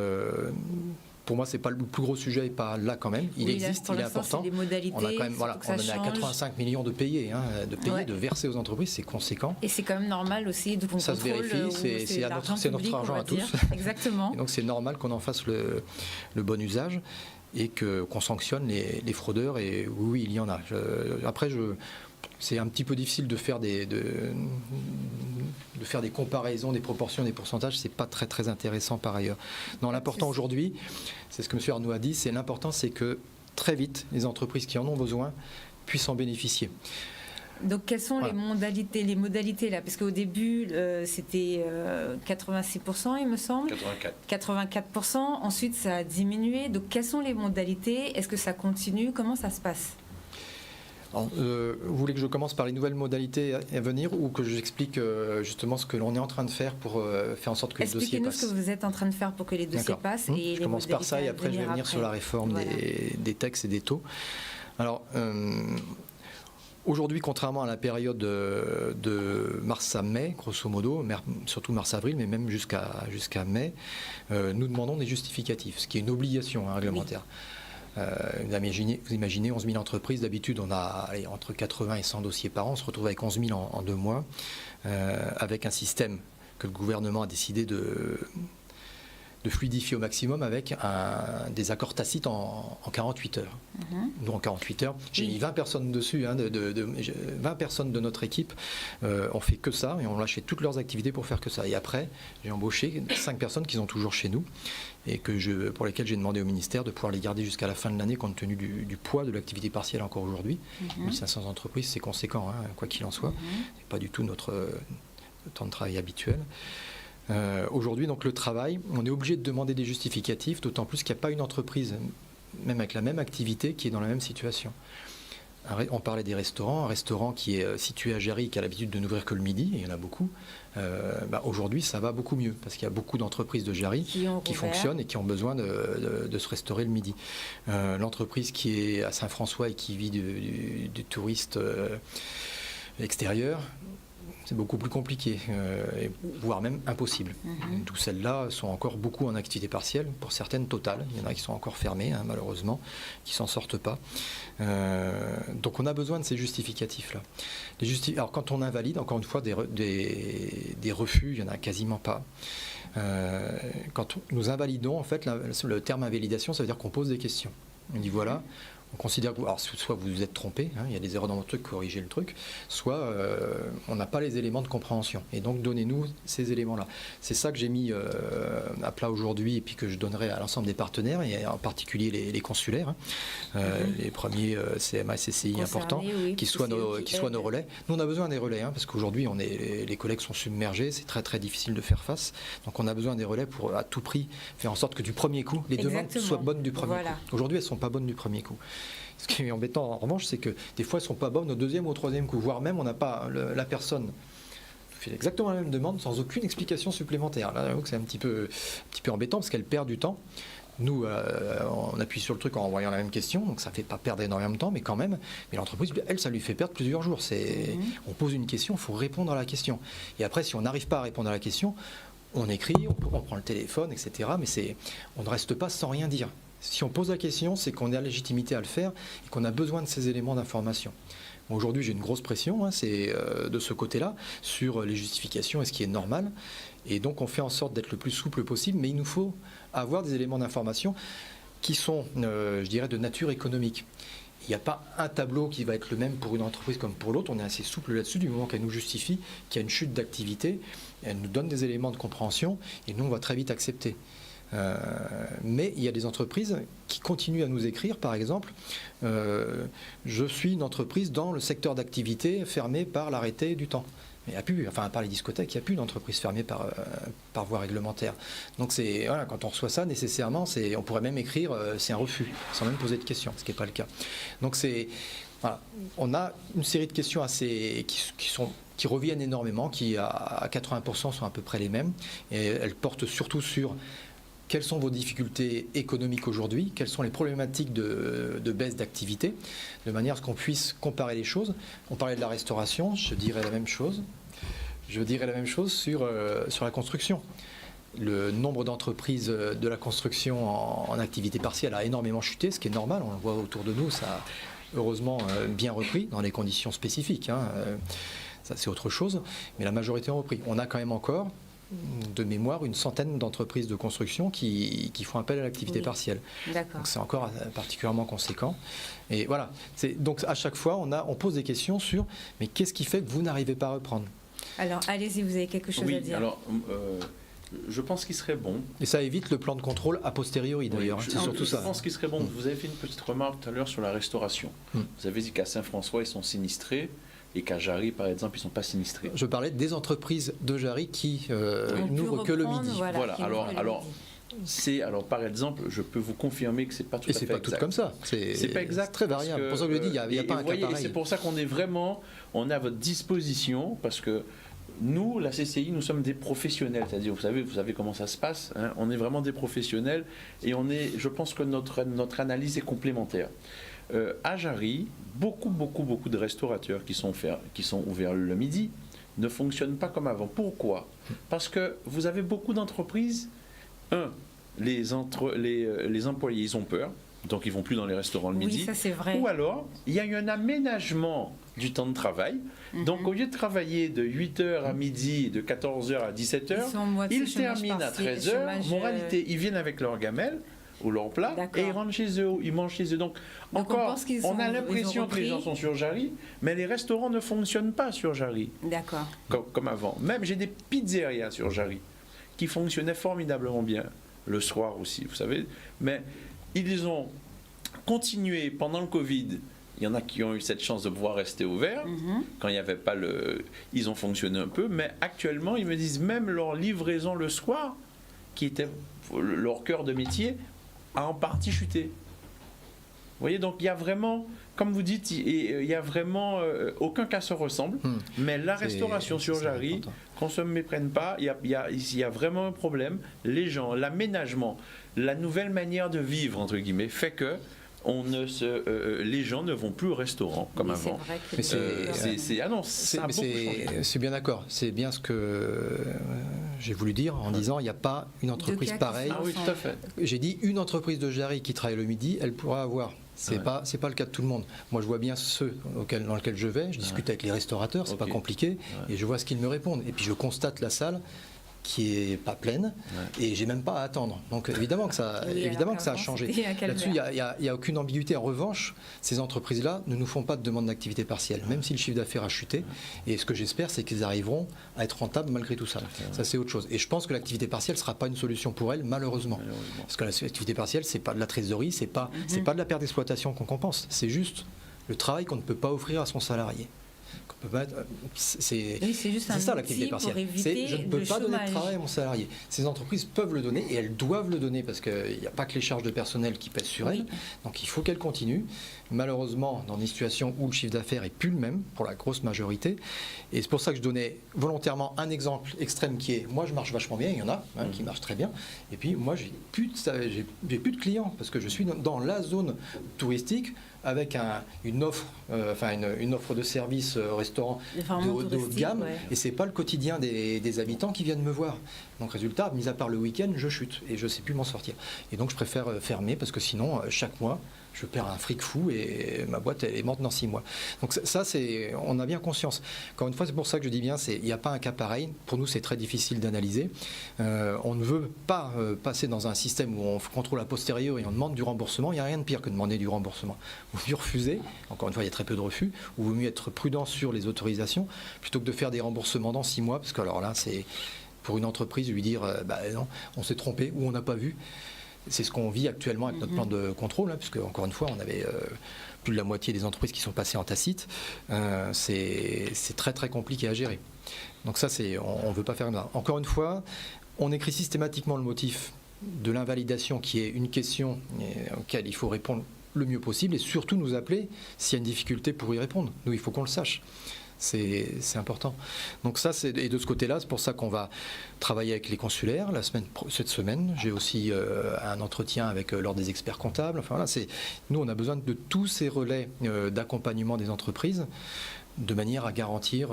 pour moi, c'est pas le plus gros sujet, et pas là quand même. Il existe, il est important. Les modalités, on a quand même, on en a 85 millions de payés, de verser aux entreprises, c'est conséquent. Et c'est quand même normal aussi de contrôle. Ça se vérifie, c'est notre argent à tous. Exactement. Et donc c'est normal qu'on en fasse le bon usage. et qu'on sanctionne les fraudeurs. Et oui, il y en a. C'est un petit peu difficile de faire des comparaisons, des proportions, des pourcentages. C'est pas très très intéressant par ailleurs. Non, l'important aujourd'hui, c'est ce que M. Arnaud a dit, l'important c'est que très vite, les entreprises qui en ont besoin puissent en bénéficier. Donc, quelles sont les modalités là? Parce qu'au début, c'était 86%, il me semble. 84%. Ensuite, ça a diminué. Donc, quelles sont les modalités? Est-ce que ça continue? Comment ça se passe? Alors, vous voulez que je commence par les nouvelles modalités à venir ou que j'explique justement ce que l'on est en train de faire pour faire en sorte que les dossiers passent? Expliquez-nous ce que vous êtes en train de faire pour que les dossiers passent. Je commence par ça et après je vais venir sur la réforme des taxes et des taux. Alors, aujourd'hui, contrairement à la période de mars à mai, grosso modo, surtout mars-avril, mais même jusqu'à mai, nous demandons des justificatifs, ce qui est une obligation réglementaire. Vous imaginez 11 000 entreprises, d'habitude on a entre 80 et 100 dossiers par an, on se retrouve avec 11 000 en 2 mois, avec un système que le gouvernement a décidé de fluidifier au maximum avec des accords tacites en 48 heures. Nous, en 48 heures, j'ai mis 20 personnes dessus, 20 personnes de notre équipe ont fait que ça et ont lâché toutes leurs activités pour faire que ça. Et après, j'ai embauché 5 personnes qui sont toujours chez nous et pour lesquelles j'ai demandé au ministère de pouvoir les garder jusqu'à la fin de l'année compte tenu du poids de l'activité partielle encore aujourd'hui. 1500 entreprises, c'est conséquent, quoi qu'il en soit. C'est pas du tout notre temps de travail habituel. Aujourd'hui, donc le travail, on est obligé de demander des justificatifs, d'autant plus qu'il n'y a pas une entreprise, même avec la même activité, qui est dans la même situation. On parlait des restaurants, un restaurant qui est situé à Jarry, qui a l'habitude de n'ouvrir que le midi, et il y en a beaucoup. Aujourd'hui, ça va beaucoup mieux, parce qu'il y a beaucoup d'entreprises de Jarry qui fonctionnent et qui ont besoin de se restaurer le midi. L'entreprise qui est à Saint-François et qui vit du touriste extérieur, c'est beaucoup plus compliqué, voire même impossible. D'où celles-là sont encore beaucoup en activité partielle, pour certaines totales. Il y en a qui sont encore fermées, malheureusement, qui ne s'en sortent pas. Donc on a besoin de ces justificatifs-là. Alors quand on invalide, encore une fois, des refus, il n'y en a quasiment pas. Quand nous invalidons, en fait, le terme invalidation, ça veut dire qu'on pose des questions. On dit voilà. On considère que soit vous vous êtes trompé, il y a des erreurs dans votre truc, corrigez le truc, soit on n'a pas les éléments de compréhension. Et donc donnez-nous ces éléments-là. C'est ça que j'ai mis à plat aujourd'hui et puis que je donnerai à l'ensemble des partenaires, et en particulier les consulaires, les premiers CMA, CCI importants, qui soient nos relais. Nous, on a besoin des relais, parce qu'aujourd'hui, les collègues sont submergés, c'est très très difficile de faire face. Donc on a besoin des relais pour à tout prix faire en sorte que du premier coup, les demandes soient bonnes du premier coup. Aujourd'hui, elles ne sont pas bonnes du premier coup. Ce qui est embêtant en revanche, c'est que des fois elles ne sont pas bonnes au deuxième ou au troisième coup, voire même on n'a pas la personne fait exactement la même demande sans aucune explication supplémentaire. Là, c'est un petit peu embêtant parce qu'elle perd du temps. Nous, on appuie sur le truc en envoyant la même question, donc ça ne fait pas perdre énormément de temps, mais quand même. Mais l'entreprise, elle, ça lui fait perdre plusieurs jours. On pose une question, il faut répondre à la question. Et après, si on n'arrive pas à répondre à la question, on écrit, on prend le téléphone, etc. Mais on ne reste pas sans rien dire. Si on pose la question, c'est qu'on a la légitimité à le faire et qu'on a besoin de ces éléments d'information. Aujourd'hui, j'ai une grosse pression, c'est de ce côté-là, sur les justifications et ce qui est normal. Et donc, on fait en sorte d'être le plus souple possible, mais il nous faut avoir des éléments d'information qui sont, je dirais, de nature économique. Il n'y a pas un tableau qui va être le même pour une entreprise comme pour l'autre. On est assez souple là-dessus du moment qu'elle nous justifie qu'il y a une chute d'activité. Elle nous donne des éléments de compréhension et nous, on va très vite accepter. Mais il y a des entreprises qui continuent à nous écrire, par exemple, je suis une entreprise dans le secteur d'activité fermée par l'arrêté du temps. Mais il n'y a plus, enfin, à part les discothèques, il n'y a plus d'entreprise fermée par voie réglementaire. Donc quand on reçoit ça, nécessairement, on pourrait même écrire c'est un refus, sans même poser de questions, ce qui n'est pas le cas. Donc on a une série de questions qui reviennent énormément, qui à 80% sont à peu près les mêmes, et elles portent surtout sur quelles sont vos difficultés économiques aujourd'hui, quelles sont les problématiques de baisse d'activité, de manière à ce qu'on puisse comparer les choses. On parlait de la restauration, je dirais la même chose. Je dirais la même chose sur la construction. Le nombre d'entreprises de la construction en activité partielle a énormément chuté, ce qui est normal, on le voit autour de nous, ça a heureusement bien repris dans les conditions spécifiques. Ça c'est autre chose, mais la majorité ont repris. On a quand même encore de mémoire une centaine d'entreprises de construction qui font appel à l'activité partielle. D'accord. Donc c'est encore particulièrement conséquent. Et voilà. Donc à chaque fois, on pose des questions sur mais qu'est-ce qui fait que vous n'arrivez pas à reprendre? Alors allez-y, vous avez quelque chose à Oui, dire. alors je pense qu'il serait bon. Et ça évite le plan de contrôle a posteriori d'ailleurs. Oui, C'est surtout ça. Je pense qu'il serait bon. Vous avez fait une petite remarque tout à l'heure sur la restauration. Vous avez dit qu'à Saint-François, ils sont sinistrés et qu'à Jarry, par exemple, ils ne sont pas sinistrés. Je parlais des entreprises de Jarry qui n'ouvrent que le midi. Voilà. Alors, par exemple, je peux vous confirmer que c'est pas tout à fait exact. Et c'est pas tout comme ça. C'est pas exact. Très variable. C'est pour ça que je dis, il n'y a pas un cas pareil. C'est pour ça qu'on est vraiment, on est à votre disposition parce que nous, la CCI, nous sommes des professionnels. C'est-à-dire, vous savez comment ça se passe. Hein, on est vraiment des professionnels et je pense que notre analyse est complémentaire. À Jarry, beaucoup de restaurateurs qui sont ouverts le midi ne fonctionnent pas comme avant. Pourquoi? Parce que vous avez beaucoup d'entreprises. Les employés, ils ont peur, donc ils vont plus dans les restaurants le midi. Oui, ça c'est vrai. Ou alors, il y a eu un aménagement du temps de travail. Donc, au lieu de travailler de 8h à midi, de 14h à 17h, ils terminent à 13h. Moralité, ils viennent avec leur gamelle ou leur plat et ils rentrent chez eux, ils mangent chez eux. Donc encore, on a l'impression que les gens sont sur Jarry, mais les restaurants ne fonctionnent pas sur Jarry. D'accord. Comme avant. Même j'ai des pizzerias sur Jarry qui fonctionnaient formidablement bien le soir aussi, vous savez. Mais ils ont continué pendant le Covid. Il y en a qui ont eu cette chance de pouvoir rester ouverts. Quand il n'y avait pas ils ont fonctionné un peu. Mais actuellement, ils me disent même leur livraison le soir, qui était leur cœur de métier, a en partie chuté. Vous voyez, donc il y a vraiment, comme vous dites, il y a vraiment aucun cas se ressemble. Mais la restauration sur Jarry, qu'on ne se méprenne pas, il y a vraiment un problème. Les gens, l'aménagement, la nouvelle manière de vivre, entre guillemets, fait que les gens ne vont plus au restaurant comme avant. C'est bien d'accord. C'est bien ce que j'ai voulu dire en disant il n'y a pas une entreprise pareille. Ah oui, tout à fait. J'ai dit une entreprise de Jarry qui travaille le midi, elle pourra avoir. C'est pas le cas de tout le monde. Moi, je vois bien ceux dans lesquels je vais. Je discute avec les restaurateurs, c'est pas compliqué, et je vois ce qu'ils me répondent. Et puis je constate la salle qui est pas pleine et j'ai même pas à attendre. Donc évidemment que ça a changé. Là-dessus, il y a aucune ambiguïté. En revanche, ces entreprises-là ne nous font pas de demande d'activité partielle, même si le chiffre d'affaires a chuté. Et ce que j'espère, c'est qu'ils arriveront à être rentables malgré tout ça. Ça, c'est autre chose. Et je pense que l'activité partielle sera pas une solution pour elles, malheureusement. Parce que l'activité partielle, c'est pas de la trésorerie, c'est pas de la perte d'exploitation qu'on compense. C'est juste le travail qu'on ne peut pas offrir à son salarié. C'est ça l'activité partielle. Je ne peux pas donner de travail à mon salarié. Ces entreprises peuvent le donner et elles doivent le donner parce qu'il n'y a pas que les charges de personnel qui pèsent sur elles. Donc il faut qu'elles continuent. Malheureusement, dans des situations où le chiffre d'affaires n'est plus le même pour la grosse majorité. Et c'est pour ça que je donnais volontairement un exemple extrême qui est moi je marche vachement bien, il y en a qui marchent très bien. Et puis moi j'ai plus de clients parce que je suis dans la zone touristique avec une offre de service restaurant de haut de gamme, et c'est pas le quotidien des habitants qui viennent me voir. Donc résultat, mis à part le week-end, je chute et je sais plus m'en sortir. Et donc je préfère fermer parce que sinon chaque mois je perds un fric fou et ma boîte elle est morte dans 6 mois. Donc ça on a bien conscience. Encore une fois, c'est pour ça que je dis bien, il n'y a pas un cas pareil. Pour nous, c'est très difficile d'analyser. On ne veut pas passer dans un système où on contrôle a posteriori et on demande du remboursement. Il n'y a rien de pire que de demander du remboursement. Vous mieux refuser. Encore une fois, il y a très peu de refus. Ou vaut mieux être prudent sur les autorisations plutôt que de faire des remboursements dans 6 mois, parce que alors là, c'est pour une entreprise lui dire non, on s'est trompé ou on n'a pas vu. C'est ce qu'on vit actuellement avec notre plan de contrôle, puisque encore une fois, on avait plus de la moitié des entreprises qui sont passées en tacite. C'est très très compliqué à gérer. Donc ça, on ne veut pas faire ça. Encore une fois, on écrit systématiquement le motif de l'invalidation, qui est une question auquel il faut répondre le mieux possible, et surtout nous appeler s'il y a une difficulté pour y répondre. Nous, il faut qu'on le sache. C'est important. Donc ça, et de ce côté-là, c'est pour ça qu'on va travailler avec les consulaires cette semaine. J'ai aussi un entretien avec l'ordre des experts comptables. Enfin, voilà, nous, on a besoin de tous ces relais d'accompagnement des entreprises de manière à garantir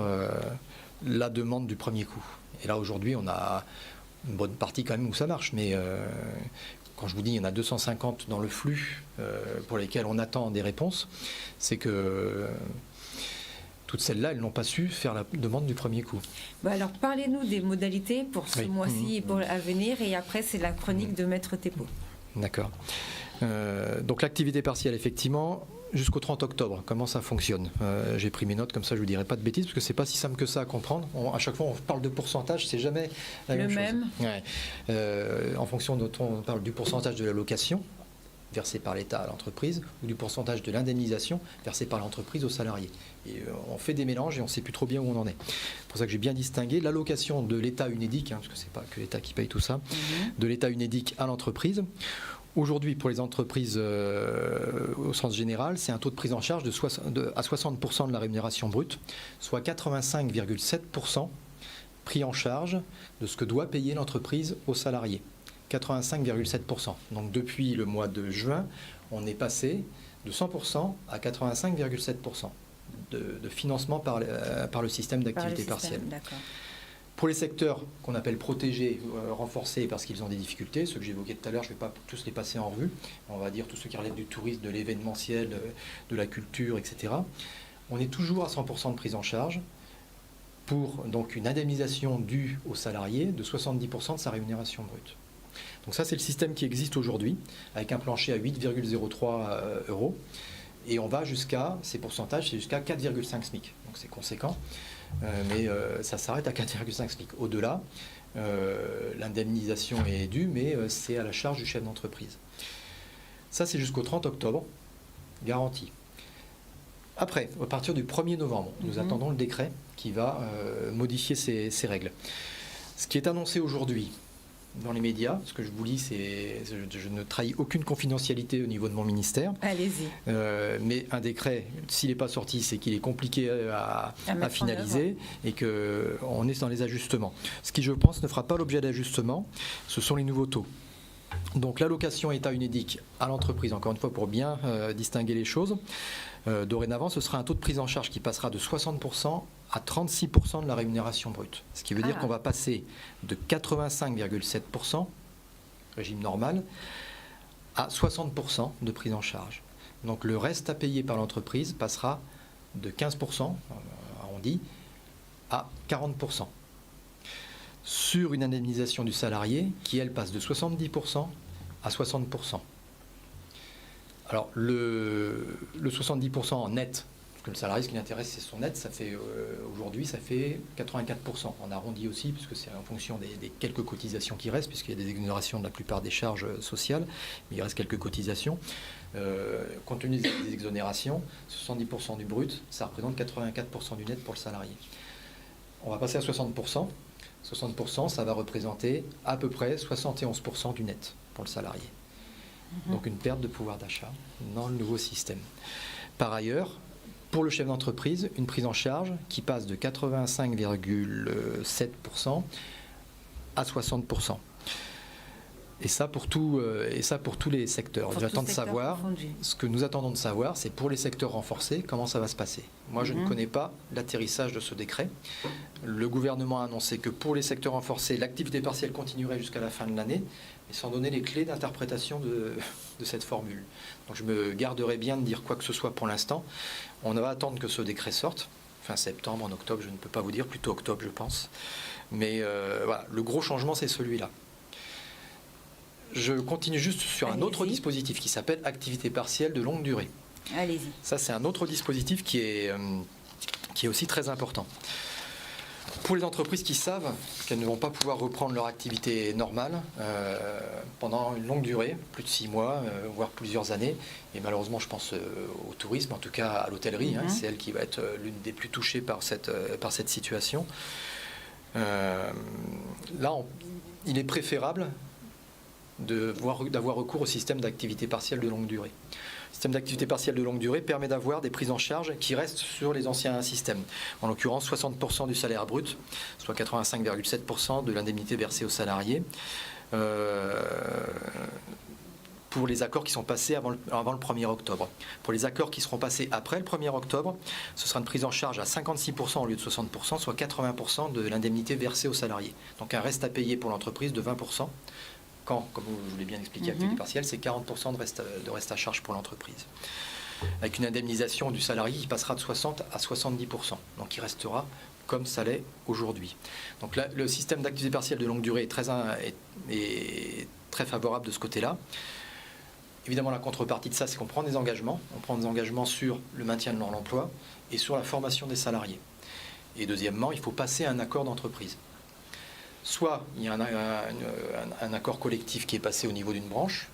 la demande du premier coup. Et là, aujourd'hui, on a une bonne partie quand même où ça marche, mais quand je vous dis il y en a 250 dans le flux pour lesquels on attend des réponses, c'est que toutes celles-là, elles n'ont pas su faire la demande du premier coup. Alors, parlez-nous des modalités pour ce mois-ci et pour à venir, et après, c'est la chronique de Maître Thébault. D'accord. Donc l'activité partielle, effectivement, jusqu'au 30 octobre, comment ça fonctionne? J'ai pris mes notes, comme ça je ne vous dirai pas de bêtises, parce que c'est pas si simple que ça à comprendre. À chaque fois on parle de pourcentage, c'est jamais la même chose. Ouais. En fonction de on parle du pourcentage de l'allocation versée par l'État à l'entreprise ou du pourcentage de l'indemnisation versée par l'entreprise aux salariés. Et on fait des mélanges et on ne sait plus trop bien où on en est. C'est pour ça que j'ai bien distingué l'allocation de l'État UNEDIC, parce que c'est pas que l'État qui paye tout ça, de l'État UNEDIC à l'entreprise. Aujourd'hui, pour les entreprises au sens général, c'est un taux de prise en charge à 60% de la rémunération brute, soit 85,7% pris en charge de ce que doit payer l'entreprise aux salariés. 85,7%. Donc depuis le mois de juin, on est passé de 100% à 85,7% de financement par le système d'activité partielle. Pour les secteurs qu'on appelle protégés, renforcés parce qu'ils ont des difficultés, ceux que j'évoquais tout à l'heure, je ne vais pas tous les passer en revue, on va dire tous ceux qui relèvent du tourisme, de l'événementiel, de la culture, etc. On est toujours à 100% de prise en charge pour donc une indemnisation due aux salariés de 70% de sa rémunération brute. Donc ça, c'est le système qui existe aujourd'hui, avec un plancher à 8,03 €. Et on va jusqu'à, ces pourcentages, c'est jusqu'à 4,5 SMIC. Donc c'est conséquent, mais ça s'arrête à 4,5 SMIC. Au-delà, l'indemnisation est due, mais c'est à la charge du chef d'entreprise. Ça, c'est jusqu'au 30 octobre, garanti. Après, à partir du 1er novembre, nous attendons le décret qui va modifier ces règles. Ce qui est annoncé aujourd'hui dans les médias, ce que je vous lis, je ne trahis aucune confidentialité au niveau de mon ministère. Allez-y. Mais un décret, s'il n'est pas sorti, c'est qu'il est compliqué à finaliser et qu'on est dans les ajustements. Ce qui, je pense, ne fera pas l'objet d'ajustements, ce sont les nouveaux taux. Donc l'allocation État UNEDIC à l'entreprise, encore une fois pour bien distinguer les choses, dorénavant ce sera un taux de prise en charge qui passera de 60% à 36% de la rémunération brute. Ce qui veut dire qu'on va passer de 85,7%, régime normal, à 60% de prise en charge. Donc le reste à payer par l'entreprise passera de 15%, arrondi, à 40%. Sur une indemnisation du salarié qui, elle, passe de 70% à 60%. Alors, le 70% en net, parce que le salarié, ce qui l'intéresse, c'est son net, ça fait, aujourd'hui, ça fait 84%. On arrondit aussi, puisque c'est en fonction des quelques cotisations qui restent, puisqu'il y a des exonérations de la plupart des charges sociales, mais il reste quelques cotisations. Compte tenu des exonérations, 70% du brut, ça représente 84% du net pour le salarié. On va passer à 60%. 60%, ça va représenter à peu près 71% du net pour le salarié. Donc une perte de pouvoir d'achat dans le nouveau système. Par ailleurs, pour le chef d'entreprise, une prise en charge qui passe de 85,7% à 60%. Et ça pour tous les secteurs. J'attends de savoir, ce que nous attendons de savoir, c'est pour les secteurs renforcés, comment ça va se passer. Moi, je ne connais pas l'atterrissage de ce décret. Le gouvernement a annoncé que pour les secteurs renforcés, l'activité partielle continuerait jusqu'à la fin de l'année, mais sans donner les clés d'interprétation de cette formule. Donc je me garderai bien de dire quoi que ce soit pour l'instant. On va attendre que ce décret sorte, fin septembre, en octobre, je ne peux pas vous dire, plutôt octobre, je pense. Mais voilà, le gros changement, c'est celui-là. Je continue juste sur un autre dispositif qui s'appelle activité partielle de longue durée. Allez-y. Ça, c'est un autre dispositif qui est aussi très important. Pour les entreprises qui savent qu'elles ne vont pas pouvoir reprendre leur activité normale pendant une longue durée, plus de 6 mois, voire plusieurs années, et malheureusement je pense au tourisme, en tout cas à l'hôtellerie, c'est elle qui va être l'une des plus touchées par cette situation. Là, il est préférable d'avoir recours au système d'activité partielle de longue durée. Le système d'activité partielle de longue durée permet d'avoir des prises en charge qui restent sur les anciens systèmes. En l'occurrence, 60% du salaire brut, soit 85,7% de l'indemnité versée aux salariés, pour les accords qui sont passés avant le 1er octobre. Pour les accords qui seront passés après le 1er octobre, ce sera une prise en charge à 56% au lieu de 60%, soit 80% de l'indemnité versée aux salariés. Donc un reste à payer pour l'entreprise de 20%. Quand, comme je vous l'ai bien expliqué, activité partielle, c'est 40% de reste à charge pour l'entreprise. avec une indemnisation du salarié qui passera de 60 à 70%. Donc il restera comme ça l'est aujourd'hui. Donc là, le système d'activité partielle de longue durée est très favorable de ce côté-là. Évidemment, la contrepartie de ça, c'est qu'on prend des engagements. On prend des engagements sur le maintien de l'emploi et sur la formation des salariés. Et deuxièmement, il faut passer à un accord d'entreprise. Soit il y a un accord collectif qui est passé au niveau d'une branche.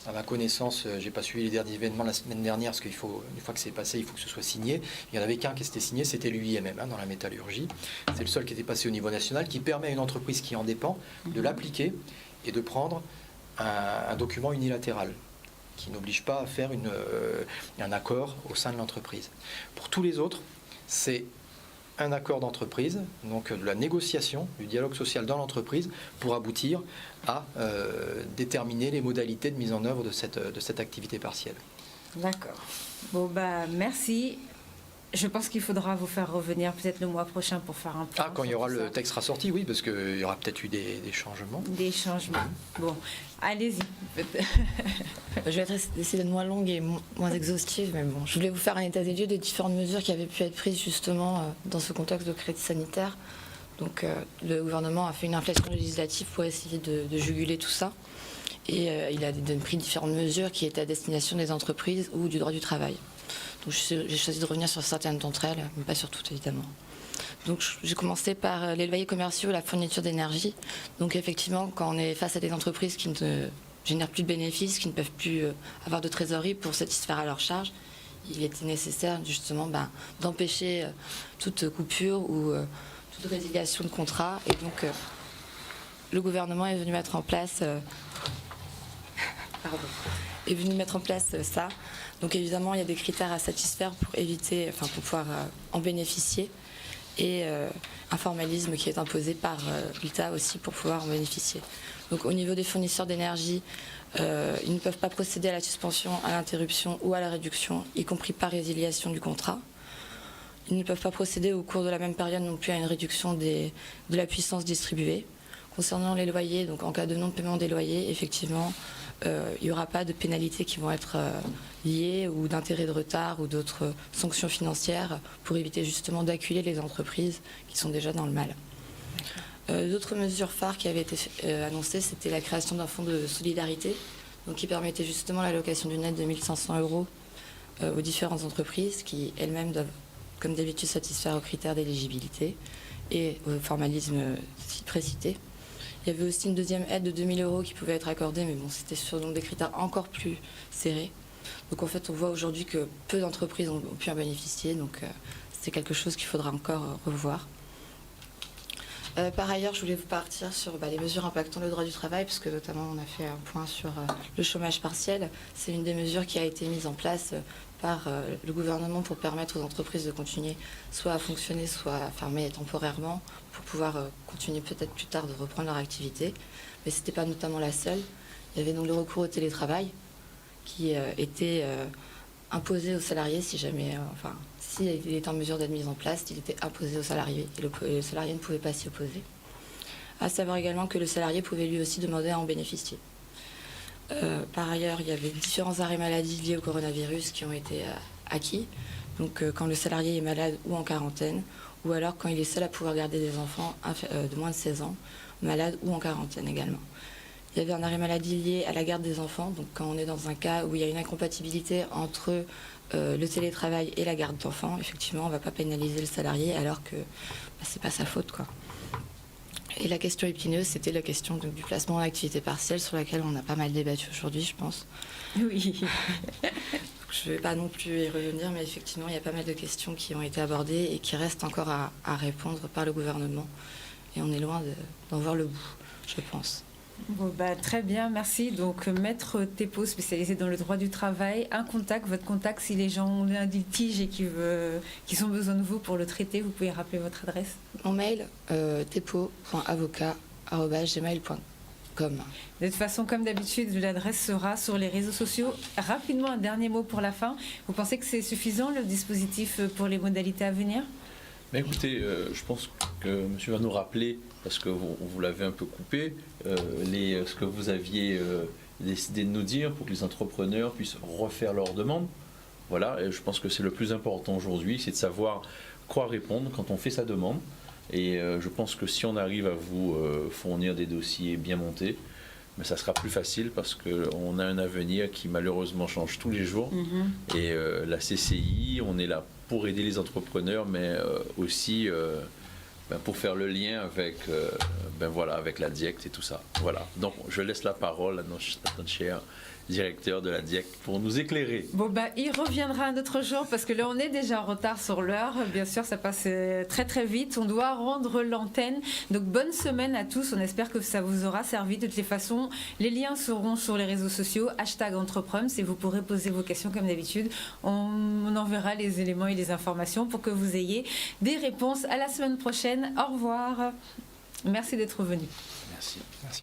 À ma connaissance, je n'ai pas suivi les derniers événements la semaine dernière, parce une fois que c'est passé, il faut que ce soit signé. Il n'y en avait qu'un qui était signé, c'était l'UIMM, dans la métallurgie. C'est le seul qui était passé au niveau national, qui permet à une entreprise qui en dépend de l'appliquer et de prendre un document unilatéral, qui n'oblige pas à faire un accord au sein de l'entreprise. Pour tous les autres, c'est un accord d'entreprise, donc de la négociation, du dialogue social dans l'entreprise pour aboutir à déterminer les modalités de mise en œuvre de cette activité partielle. D'accord. Bon, merci. Je pense qu'il faudra vous faire revenir peut-être le mois prochain pour faire un point. Ah, quand il y aura le texte rassorti, oui, parce qu'il y aura peut-être eu des changements. Des changements. Bon, allez-y. Je vais essayer d'être moins longue et moins exhaustive, mais bon, je voulais vous faire un état des lieux des différentes mesures qui avaient pu être prises justement dans ce contexte de crise sanitaire. Donc le gouvernement a fait une inflation législative pour essayer de juguler tout ça. Et il a pris différentes mesures qui étaient à destination des entreprises ou du droit du travail. Donc j'ai choisi de revenir sur certaines d'entre elles, mais pas sur toutes évidemment. Donc j'ai commencé par les loyers commerciaux et la fourniture d'énergie. Donc effectivement, quand on est face à des entreprises qui ne génèrent plus de bénéfices, qui ne peuvent plus avoir de trésorerie pour satisfaire à leurs charges, il était nécessaire justement d'empêcher toute coupure ou toute résiliation de contrat. Et donc le gouvernement est venu mettre en place ça. Donc évidemment, il y a des critères à satisfaire pour pouvoir en bénéficier, et un formalisme qui est imposé par l'État aussi pour pouvoir en bénéficier. Donc au niveau des fournisseurs d'énergie, ils ne peuvent pas procéder à la suspension, à l'interruption ou à la réduction, y compris par résiliation du contrat. Ils ne peuvent pas procéder au cours de la même période non plus à une réduction de la puissance distribuée. Concernant les loyers, donc en cas de non-paiement des loyers, effectivement, il n'y aura pas de pénalités qui vont être liées ou d'intérêts de retard ou d'autres sanctions financières pour éviter justement d'acculer les entreprises qui sont déjà dans le mal. D'autres mesures phares qui avaient été annoncées, c'était la création d'un fonds de solidarité, donc qui permettait justement l'allocation d'une aide de 1 500 € aux différentes entreprises qui elles-mêmes doivent, comme d'habitude, satisfaire aux critères d'éligibilité et au formalisme précité. Il y avait aussi une deuxième aide de 2 000 € qui pouvait être accordée, mais bon, c'était sur des critères encore plus serrés. Donc en fait, on voit aujourd'hui que peu d'entreprises ont pu en bénéficier, donc c'est quelque chose qu'il faudra encore revoir. Par ailleurs, je voulais vous partir sur les mesures impactant le droit du travail, parce que notamment on a fait un point sur le chômage partiel. C'est une des mesures qui a été mise en place par le gouvernement pour permettre aux entreprises de continuer soit à fonctionner, soit à fermer temporairement, pour pouvoir continuer peut-être plus tard de reprendre leur activité. Mais ce n'était pas notamment la seule. Il y avait donc le recours au télétravail qui était imposé aux salariés si jamais, s'il était en mesure d'être mis en place, il était imposé aux salariés et le salarié ne pouvait pas s'y opposer. À savoir également que le salarié pouvait lui aussi demander à en bénéficier. Par ailleurs, il y avait différents arrêts maladie liés au coronavirus qui ont été acquis. Donc quand le salarié est malade ou en quarantaine, ou alors quand il est seul à pouvoir garder des enfants de moins de 16 ans, malades ou en quarantaine également. Il y avait un arrêt maladie lié à la garde des enfants, donc quand on est dans un cas où il y a une incompatibilité entre le télétravail et la garde d'enfants, effectivement, on ne va pas pénaliser le salarié alors que c'est pas sa faute, quoi. Et la question épineuse, c'était la question du placement en activité partielle sur laquelle on a pas mal débattu aujourd'hui, je pense. Oui. Je ne vais pas non plus y revenir, mais effectivement, il y a pas mal de questions qui ont été abordées et qui restent encore à répondre par le gouvernement. Et on est loin d'en voir le bout, je pense. Bon, très bien, merci. Donc, Maître Thépaut, spécialisé dans le droit du travail, votre contact, si les gens ont un litige et qu'ils ont besoin de vous pour le traiter, vous pouvez rappeler votre adresse. Mon mail, thépaut.avocat@gmail.com. De toute façon, comme d'habitude, l'adresse sera sur les réseaux sociaux. Rapidement, un dernier mot pour la fin. Vous pensez que c'est suffisant, le dispositif, pour les modalités à venir ? Mais écoutez, je pense que monsieur va nous rappeler, parce que vous l'avez un peu coupé, ce que vous aviez décidé de nous dire pour que les entrepreneurs puissent refaire leurs demandes. Voilà, et je pense que c'est le plus important aujourd'hui, c'est de savoir quoi répondre quand on fait sa demande. Et je pense que si on arrive à vous fournir des dossiers bien montés, mais ça sera plus facile parce qu'on a un avenir qui malheureusement change tous les jours. Et la CCI, on est là pour aider les entrepreneurs, mais aussi pour faire le lien avec, avec la DIECT et tout ça. Voilà. Donc je laisse la parole à notre cher directeur de la DIECT pour nous éclairer. Bon, il reviendra un autre jour parce que là, on est déjà en retard sur l'heure. Bien sûr, ça passe très très vite. On doit rendre l'antenne. Donc, bonne semaine à tous. On espère que ça vous aura servi. De toutes les façons, les liens seront sur les réseaux sociaux. #Entrepreums et vous pourrez poser vos questions comme d'habitude. On enverra les éléments et les informations pour que vous ayez des réponses à la semaine prochaine. Au revoir. Merci d'être venu. Merci. Merci.